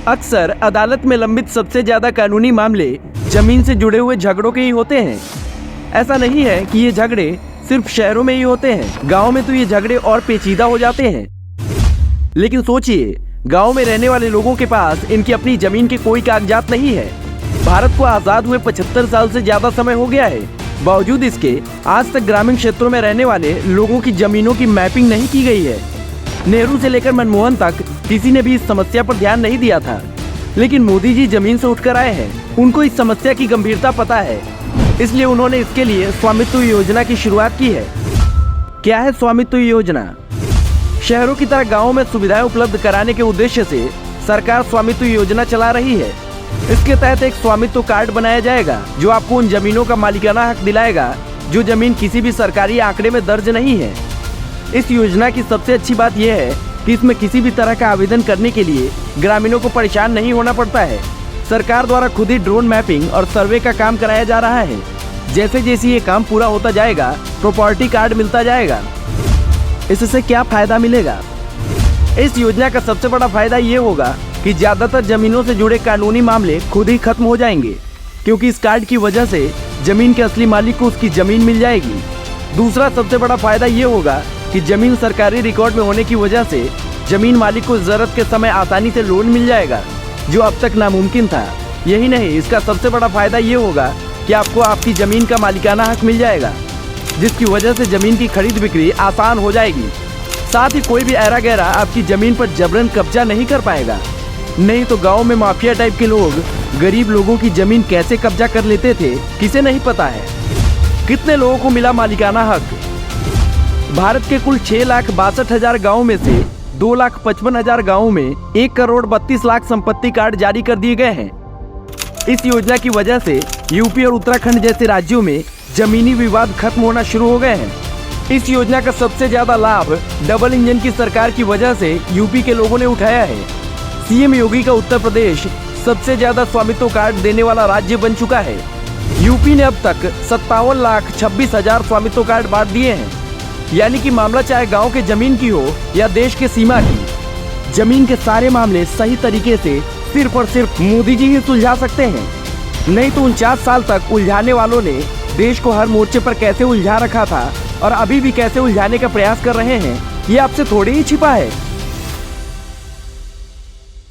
अक्सर अदालत में लंबित सबसे ज्यादा कानूनी मामले जमीन से जुड़े हुए झगड़ों के ही होते हैं। ऐसा नहीं है कि ये झगड़े सिर्फ शहरों में ही होते हैं, गांव में तो ये झगड़े और पेचीदा हो जाते हैं। लेकिन सोचिए, गांव में रहने वाले लोगों के पास इनकी अपनी जमीन के कोई कागजात नहीं है। भारत को आजाद हुए 75 साल से ज्यादा समय हो गया है, बावजूद इसके आज तक ग्रामीण क्षेत्रों में रहने वाले लोगों की जमीनों की मैपिंग नहीं की गई है। नेहरू से लेकर मनमोहन तक किसी ने भी इस समस्या पर ध्यान नहीं दिया था, लेकिन मोदी जी जमीन से उठकर आए हैं। उनको इस समस्या की गंभीरता पता है, इसलिए उन्होंने इसके लिए स्वामित्व योजना की शुरुआत की है। क्या है स्वामित्व योजना? शहरों की तरह गाँव में सुविधाएं उपलब्ध कराने के उद्देश्य से सरकार स्वामित्व योजना चला रही है। इसके तहत एक स्वामित्व कार्ड बनाया जाएगा जो आपको उन जमीनों का मालिकाना हक दिलाएगा जो जमीन किसी भी सरकारी आंकड़े में दर्ज नहीं है। इस योजना की सबसे अच्छी बात यह है कि इसमें किसी भी तरह का आवेदन करने के लिए ग्रामीणों को परेशान नहीं होना पड़ता है। सरकार द्वारा खुद ही ड्रोन मैपिंग और सर्वे का काम कराया जा रहा है। जैसे जैसे ये काम पूरा होता जाएगा, प्रॉपर्टी कार्ड मिलता जाएगा। इससे क्या फायदा मिलेगा? इस योजना का सबसे बड़ा फायदा ये होगा कि ज्यादातर जमीनों से जुड़े कानूनी मामले खुद ही खत्म हो जाएंगे, क्योंकि इस कार्ड की वजह से जमीन के असली मालिक को उसकी जमीन मिल जाएगी। दूसरा सबसे बड़ा फायदा ये होगा कि जमीन सरकारी रिकॉर्ड में होने की वजह से जमीन मालिक को जरूरत के समय आसानी से लोन मिल जाएगा, जो अब तक नामुमकिन था। यही नहीं, इसका सबसे बड़ा फायदा ये होगा कि आपको आपकी जमीन का मालिकाना हक मिल जाएगा, जिसकी वजह से जमीन की खरीद बिक्री आसान हो जाएगी। साथ ही कोई भी ऐरा गैरा आपकी जमीन पर जबरन कब्जा नहीं कर पाएगा। नहीं तो गाँव में माफिया टाइप के लोग गरीब लोगों की जमीन कैसे कब्जा कर लेते थे, किसे नहीं पता है। कितने लोगों को मिला मालिकाना हक? भारत के कुल 6,62,000 गाँव में से 2,55,000 गाँवों में 1,32,00,000 संपत्ति कार्ड जारी कर दिए गए हैं। इस योजना की वजह से यूपी और उत्तराखंड जैसे राज्यों में जमीनी विवाद खत्म होना शुरू हो गए हैं। इस योजना का सबसे ज्यादा लाभ डबल इंजन की सरकार की वजह से यूपी के लोगों ने उठाया है। सीएम योगी का उत्तर प्रदेश सबसे ज्यादा स्वामित्व कार्ड देने वाला राज्य बन चुका है। यूपी ने अब तक 57,26,000 स्वामित्व कार्ड बांट दिए हैं। यानी कि मामला चाहे गांव के जमीन की हो या देश के सीमा की, जमीन के सारे मामले सही तरीके से सिर्फ और सिर्फ मोदी जी ही सुलझा सकते हैं। नहीं तो 49 साल तक उलझाने वालों ने देश को हर मोर्चे पर कैसे उलझा रखा था और अभी भी कैसे उलझाने का प्रयास कर रहे हैं, ये आपसे थोड़ी ही छिपा है।